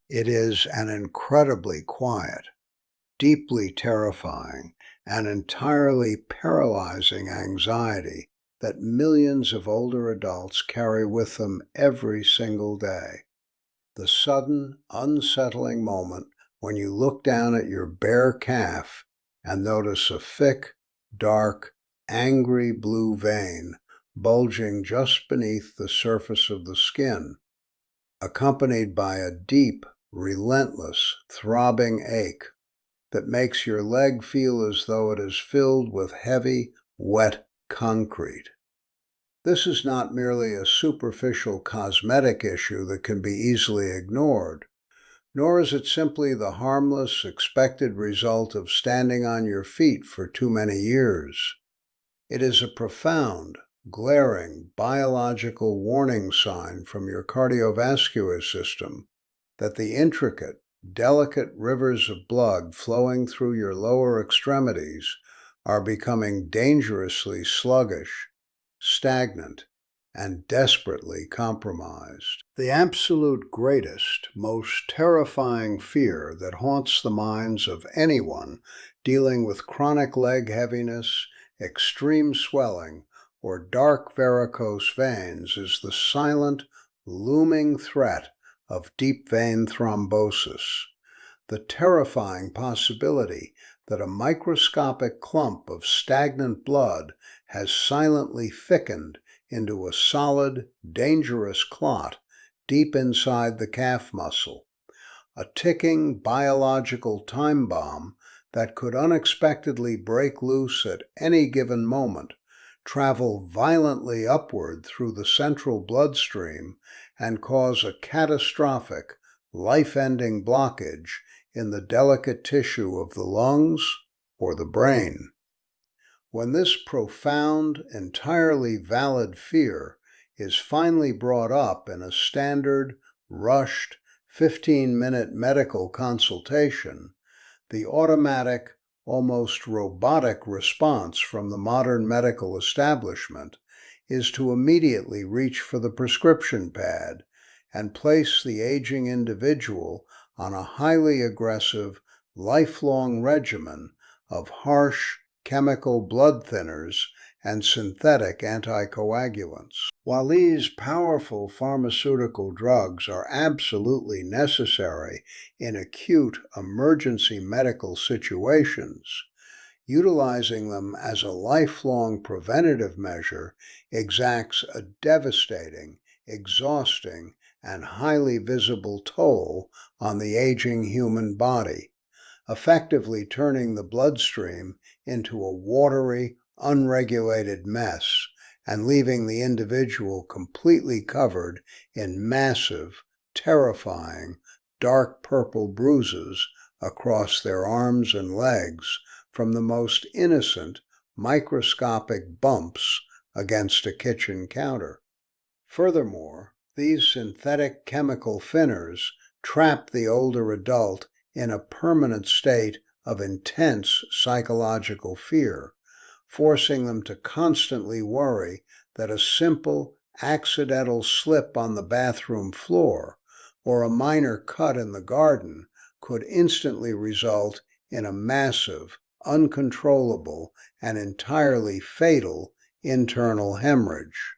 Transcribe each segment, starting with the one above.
It is an incredibly quiet, deeply terrifying, and entirely paralyzing anxiety that millions of older adults carry with them every single day. The sudden, unsettling moment when you look down at your bare calf and notice a thick, dark, angry blue vein bulging just beneath the surface of the skin, accompanied by a deep, relentless, throbbing ache that makes your leg feel as though it is filled with heavy, wet concrete. This is not merely a superficial cosmetic issue that can be easily ignored, nor is it simply the harmless, expected result of standing on your feet for too many years. It is a profound, glaring, biological warning sign from your cardiovascular system that the intricate, delicate rivers of blood flowing through your lower extremities are becoming dangerously sluggish, stagnant, and desperately compromised. The absolute greatest, most terrifying fear that haunts the minds of anyone dealing with chronic leg heaviness, extreme swelling, or dark varicose veins is the silent, looming threat of deep vein thrombosis, the terrifying possibility that a microscopic clump of stagnant blood has silently thickened into a solid, dangerous clot deep inside the calf muscle, a ticking biological time bomb that could unexpectedly break loose at any given moment, travel violently upward through the central bloodstream, and cause a catastrophic, life-ending blockage in the delicate tissue of the lungs or the brain. When this profound, entirely valid fear is finally brought up in a standard, rushed, 15-minute medical consultation, the automatic, almost robotic response from the modern medical establishment is to immediately reach for the prescription pad and place the aging individual on a highly aggressive, lifelong regimen of harsh, chemical blood thinners and synthetic anticoagulants. While these powerful pharmaceutical drugs are absolutely necessary in acute emergency medical situations, utilizing them as a lifelong preventative measure exacts a devastating, exhausting, and highly visible toll on the aging human body, effectively turning the bloodstream into a watery, unregulated mess and leaving the individual completely covered in massive, terrifying, dark purple bruises across their arms and legs from the most innocent, microscopic bumps against a kitchen counter. Furthermore, these synthetic chemical thinners trap the older adult in a permanent state of intense psychological fear, forcing them to constantly worry that a simple, accidental slip on the bathroom floor or a minor cut in the garden could instantly result in a massive, uncontrollable, and entirely fatal internal hemorrhage,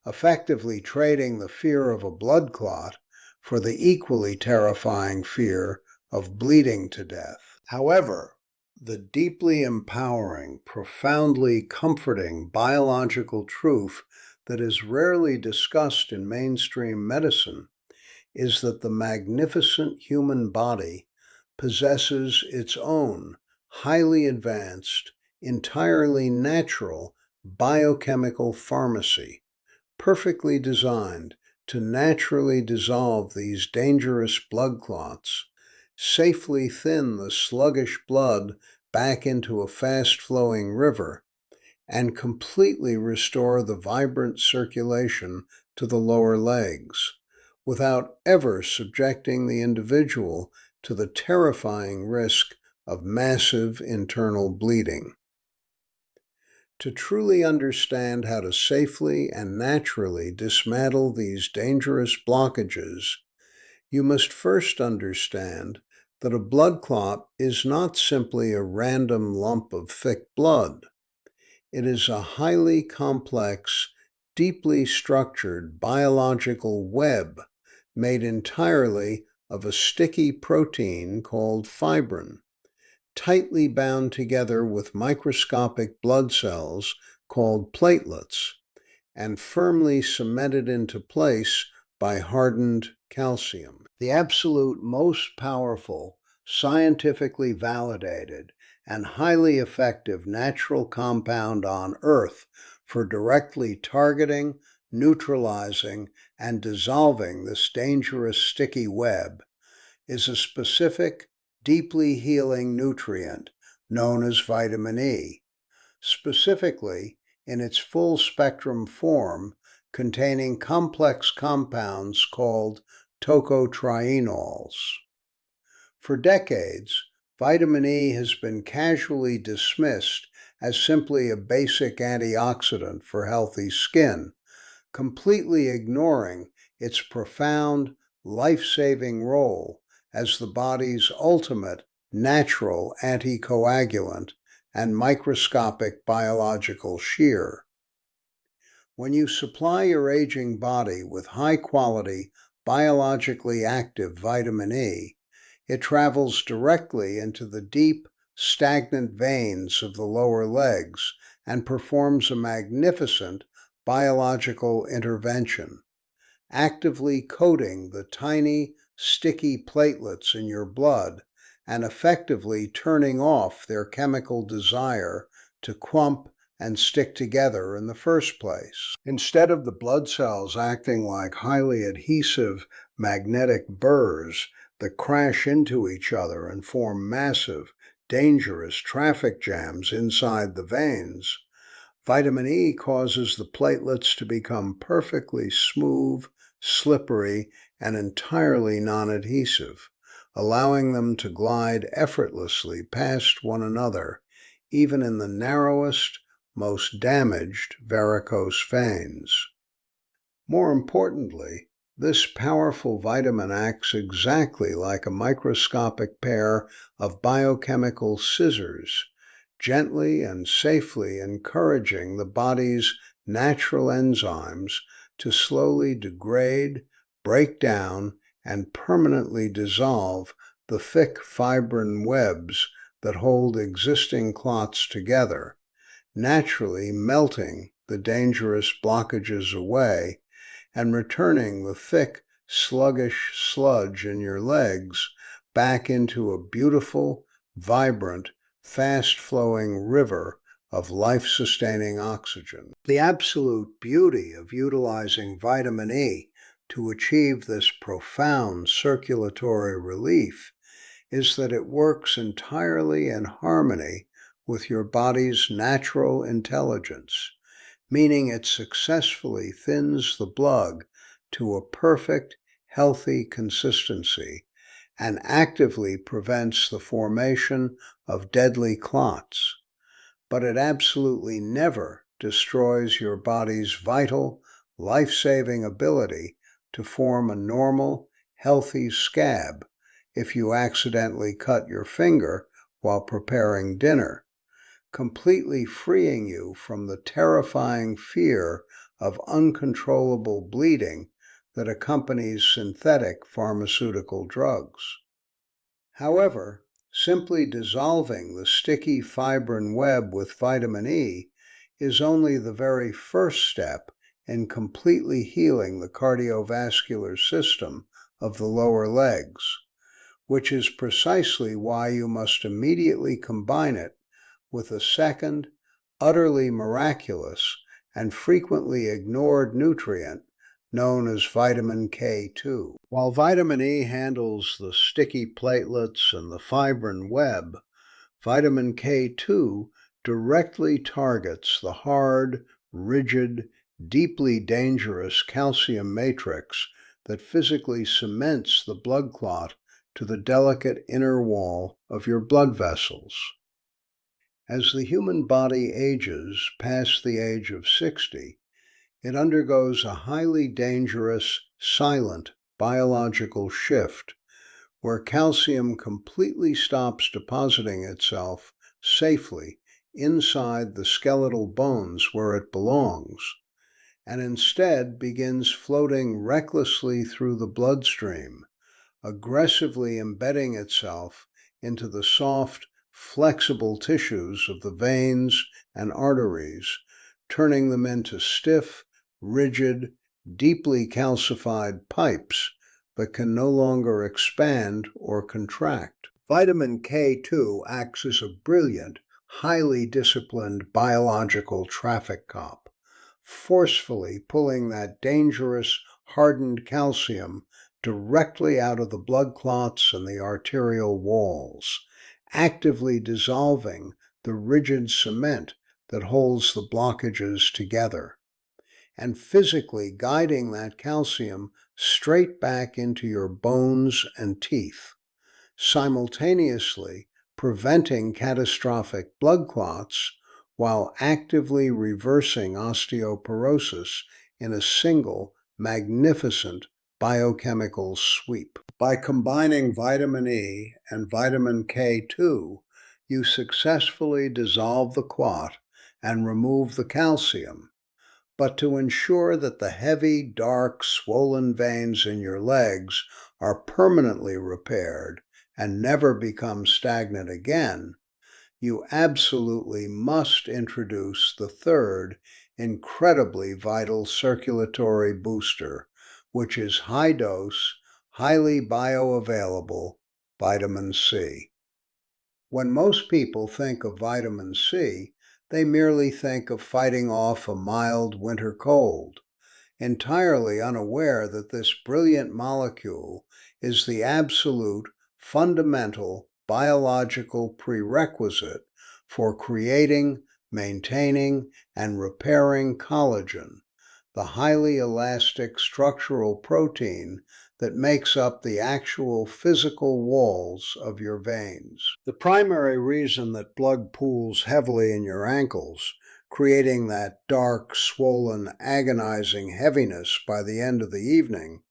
effectively trading the fear of a blood clot for the equally terrifying fear of bleeding to death. However, the deeply empowering, profoundly comforting biological truth that is rarely discussed in mainstream medicine is that the magnificent human body possesses its own highly advanced, entirely natural biochemical pharmacy, perfectly designed to naturally dissolve these dangerous blood clots, safely thin the sluggish blood back into a fast-flowing river, and completely restore the vibrant circulation to the lower legs, without ever subjecting the individual to the terrifying risk of massive internal bleeding. To truly understand how to safely and naturally dismantle these dangerous blockages, You must first understand that a blood clot is not simply a random lump of thick blood. It is a highly complex, deeply structured biological web made entirely of a sticky protein called fibrin, tightly bound together with microscopic blood cells called platelets, and firmly cemented into place by hardened calcium. The absolute most powerful, scientifically validated, and highly effective natural compound on Earth for directly targeting, neutralizing, and dissolving this dangerous sticky web is a specific, deeply healing nutrient known as vitamin E, specifically in its full spectrum form containing complex compounds called tocotrienols. For decades, vitamin E has been casually dismissed as simply a basic antioxidant for healthy skin, completely ignoring its profound, life-saving role as the body's ultimate natural anticoagulant and microscopic biological shear. When you supply your aging body with high-quality, biologically active vitamin E, it travels directly into the deep, stagnant veins of the lower legs and performs a magnificent biological intervention, actively coating the tiny, sticky platelets in your blood and effectively turning off their chemical desire to clump and stick together in the first place. Instead of the blood cells acting like highly adhesive magnetic burrs that crash into each other and form massive, dangerous traffic jams inside the veins, vitamin E causes the platelets to become perfectly smooth, slippery, and entirely non-adhesive, allowing them to glide effortlessly past one another, even in the narrowest, most damaged varicose veins. More importantly, this powerful vitamin acts exactly like a microscopic pair of biochemical scissors, gently and safely encouraging the body's natural enzymes to slowly degrade, break down, and permanently dissolve the thick fibrin webs that hold existing clots together, naturally melting the dangerous blockages away and returning the thick, sluggish sludge in your legs back into a beautiful, vibrant, fast-flowing river of life-sustaining oxygen. The absolute beauty of utilizing vitamin E to achieve this profound circulatory relief is that it works entirely in harmony with your body's natural intelligence, meaning it successfully thins the blood to a perfect, healthy consistency and actively prevents the formation of deadly clots. But it absolutely never destroys your body's vital, life-saving ability to form a normal, healthy scab if you accidentally cut your finger while preparing dinner, completely freeing you from the terrifying fear of uncontrollable bleeding that accompanies synthetic pharmaceutical drugs. However, simply dissolving the sticky fibrin web with vitamin E is only the very first step in completely healing the cardiovascular system of the lower legs, which is precisely why you must immediately combine it with a second, utterly miraculous and frequently ignored nutrient known as vitamin K2. While vitamin E handles the sticky platelets and the fibrin web, vitamin K2 directly targets the hard, rigid, deeply dangerous calcium matrix that physically cements the blood clot to the delicate inner wall of your blood vessels. As the human body ages past the age of 60, it undergoes a highly dangerous, silent biological shift where calcium completely stops depositing itself safely inside the skeletal bones where it belongs, and instead begins floating recklessly through the bloodstream, aggressively embedding itself into the soft, flexible tissues of the veins and arteries, turning them into stiff, rigid, deeply calcified pipes that can no longer expand or contract. Vitamin K2 acts as a brilliant, highly disciplined biological traffic cop, forcefully pulling that dangerous, hardened calcium directly out of the blood clots and the arterial walls, actively dissolving the rigid cement that holds the blockages together, and physically guiding that calcium straight back into your bones and teeth, simultaneously preventing catastrophic blood clots while actively reversing osteoporosis in a single, magnificent biochemical sweep. By combining vitamin E and vitamin K2, you successfully dissolve the clot and remove the calcium. But to ensure that the heavy, dark, swollen veins in your legs are permanently repaired and never become stagnant again, you absolutely must introduce the third, incredibly vital circulatory booster, which is high-dose, highly bioavailable vitamin C. When most people think of vitamin C, they merely think of fighting off a mild winter cold, entirely unaware that this brilliant molecule is the absolute, fundamental biological prerequisite for creating, maintaining, and repairing collagen, the highly elastic structural protein that makes up the actual physical walls of your veins. The primary reason that blood pools heavily in your ankles, creating that dark, swollen, agonizing heaviness by the end of the evening,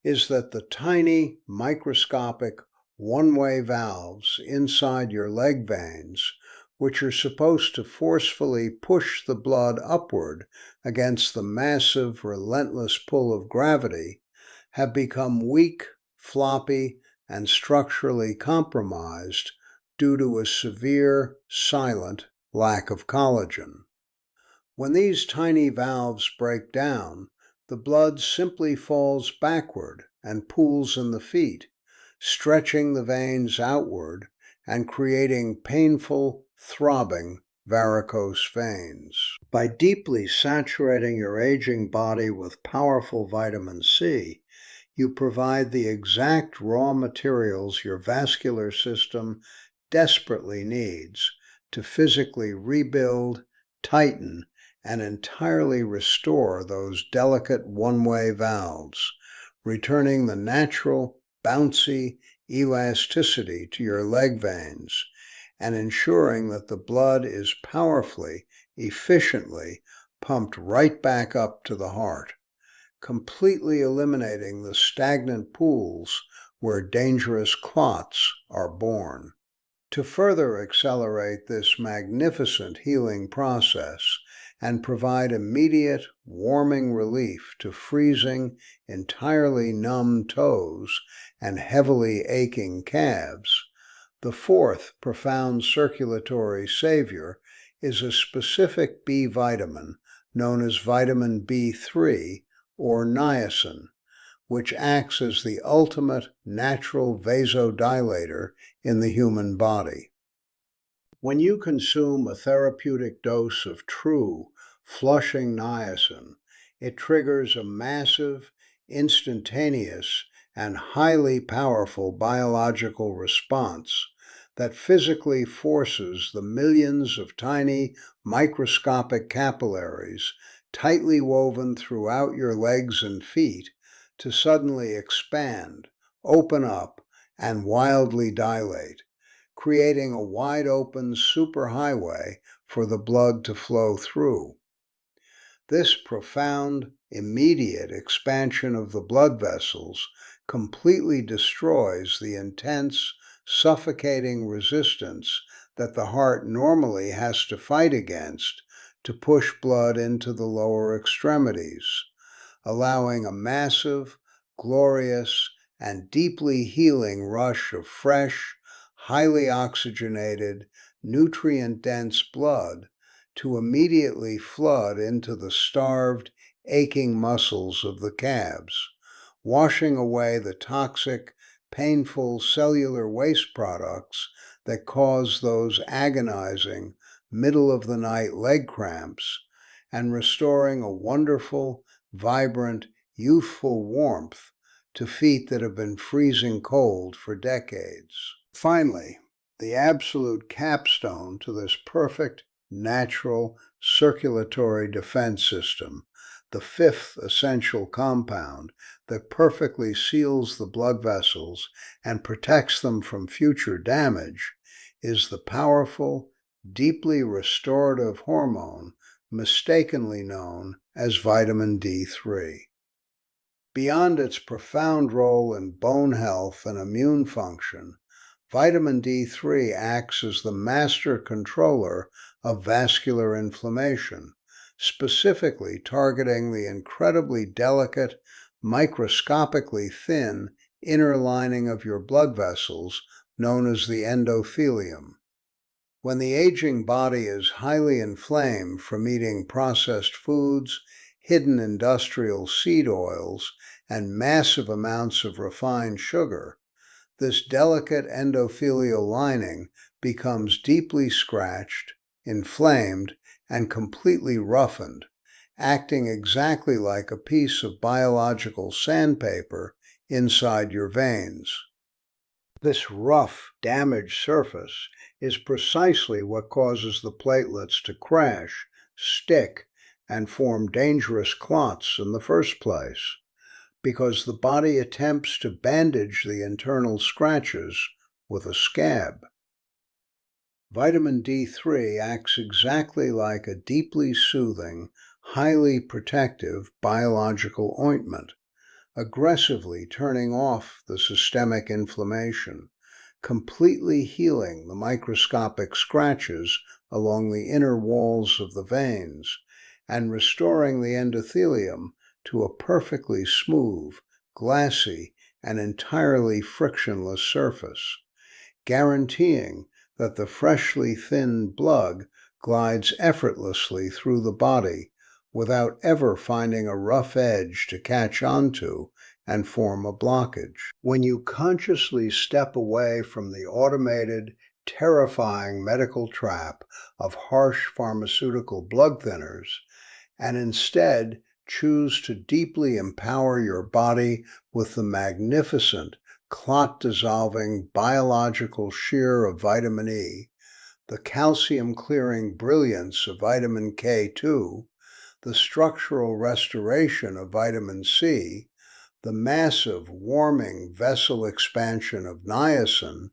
is that the tiny, microscopic, one-way valves inside your leg veins, which are supposed to forcefully push the blood upward against the massive, relentless pull of gravity, have become weak, floppy, and structurally compromised due to a severe, silent lack of collagen. When these tiny valves break down, the blood simply falls backward and pools in the feet, stretching the veins outward and creating painful, throbbing varicose veins. By deeply saturating your aging body with powerful vitamin C, you provide the exact raw materials your vascular system desperately needs to physically rebuild, tighten, and entirely restore those delicate one-way valves, returning the natural, bouncy elasticity to your leg veins, and ensuring that the blood is powerfully, efficiently pumped right back up to the heart, completely eliminating the stagnant pools where dangerous clots are born. To further accelerate this magnificent healing process and provide immediate, warming relief to freezing, entirely numb toes and heavily aching calves, the fourth profound circulatory savior is a specific B vitamin known as vitamin B3 or niacin, which acts as the ultimate natural vasodilator in the human body. When you consume a therapeutic dose of true, flushing niacin, it triggers a massive, instantaneous, and highly powerful biological response that physically forces the millions of tiny, microscopic capillaries tightly woven throughout your legs and feet to suddenly expand, open up, and wildly dilate, creating a wide-open superhighway for the blood to flow through. This profound, immediate expansion of the blood vessels completely destroys the intense, suffocating resistance that the heart normally has to fight against to push blood into the lower extremities, allowing a massive, glorious, and deeply healing rush of fresh, highly oxygenated, nutrient-dense blood to immediately flood into the starved, aching muscles of the calves, washing away the toxic, painful cellular waste products that cause those agonizing, middle-of-the-night leg cramps, and restoring a wonderful, vibrant, youthful warmth to feet that have been freezing cold for decades. Finally, the absolute capstone to this perfect, natural, circulatory defense system, the fifth essential compound that perfectly seals the blood vessels and protects them from future damage, is the powerful, deeply restorative hormone mistakenly known as vitamin D3. Beyond its profound role in bone health and immune function, vitamin D3 acts as the master controller of vascular inflammation, specifically targeting the incredibly delicate, microscopically thin inner lining of your blood vessels known as the endothelium. When the aging body is highly inflamed from eating processed foods, hidden industrial seed oils, and massive amounts of refined sugar, this delicate endothelial lining becomes deeply scratched, inflamed, and completely roughened, acting exactly like a piece of biological sandpaper inside your veins. This rough, damaged surface is precisely what causes the platelets to crash, stick, and form dangerous clots in the first place, because the body attempts to bandage the internal scratches with a scab. Vitamin D3 acts exactly like a deeply soothing, highly protective biological ointment, aggressively turning off the systemic inflammation, completely healing the microscopic scratches along the inner walls of the veins, and restoring the endothelium to a perfectly smooth, glassy, and entirely frictionless surface, guaranteeing that the freshly thinned blood glides effortlessly through the body without ever finding a rough edge to catch onto and form a blockage. When you consciously step away from the automated, terrifying medical trap of harsh pharmaceutical blood thinners, and instead choose to deeply empower your body with the magnificent, clot-dissolving biological shear of vitamin E, the calcium-clearing brilliance of vitamin K2, the structural restoration of vitamin C, the massive warming vessel expansion of niacin,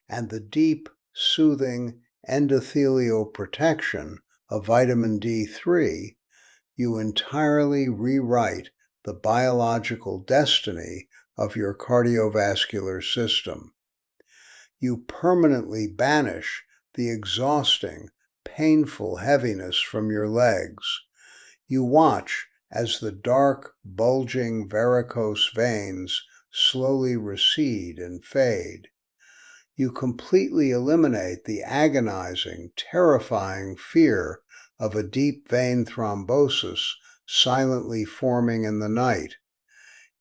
and the deep, soothing endothelial protection of vitamin D3, you entirely rewrite the biological destiny of your cardiovascular system. You permanently banish the exhausting, painful heaviness from your legs. You watch as the dark, bulging varicose veins slowly recede and fade. You completely eliminate the agonizing, terrifying fear of a deep vein thrombosis silently forming in the night,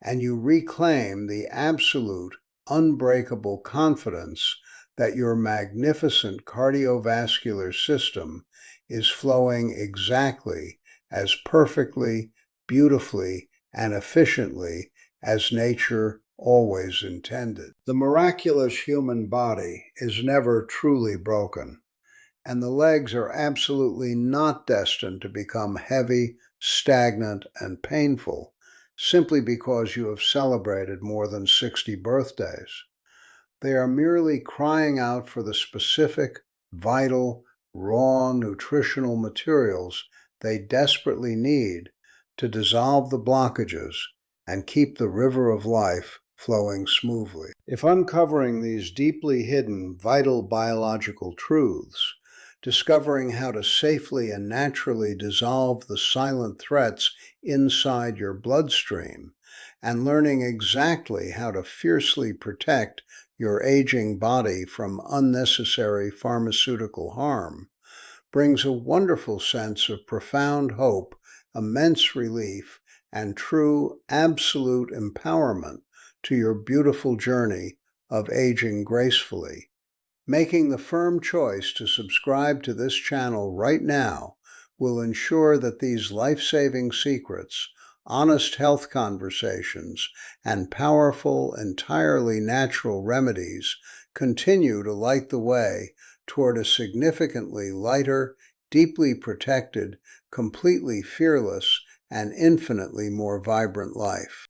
and you reclaim the absolute, unbreakable confidence that your magnificent cardiovascular system is flowing exactly as perfectly, beautifully, and efficiently as nature always intended. The miraculous human body is never truly broken, and the legs are absolutely not destined to become heavy, stagnant, and painful simply because you have celebrated more than 60 birthdays. They are merely crying out for the specific, vital, raw nutritional materials they desperately need to dissolve the blockages and keep the river of life flowing smoothly. If uncovering these deeply hidden, vital biological truths, discovering how to safely and naturally dissolve the silent threats inside your bloodstream, and learning exactly how to fiercely protect your aging body from unnecessary pharmaceutical harm, brings a wonderful sense of profound hope, immense relief, and true, absolute empowerment to your beautiful journey of aging gracefully. Making the firm choice to subscribe to this channel right now will ensure that these life-saving secrets, honest health conversations, and powerful, entirely natural remedies continue to light the way toward a significantly lighter, deeply protected, completely fearless, and infinitely more vibrant life.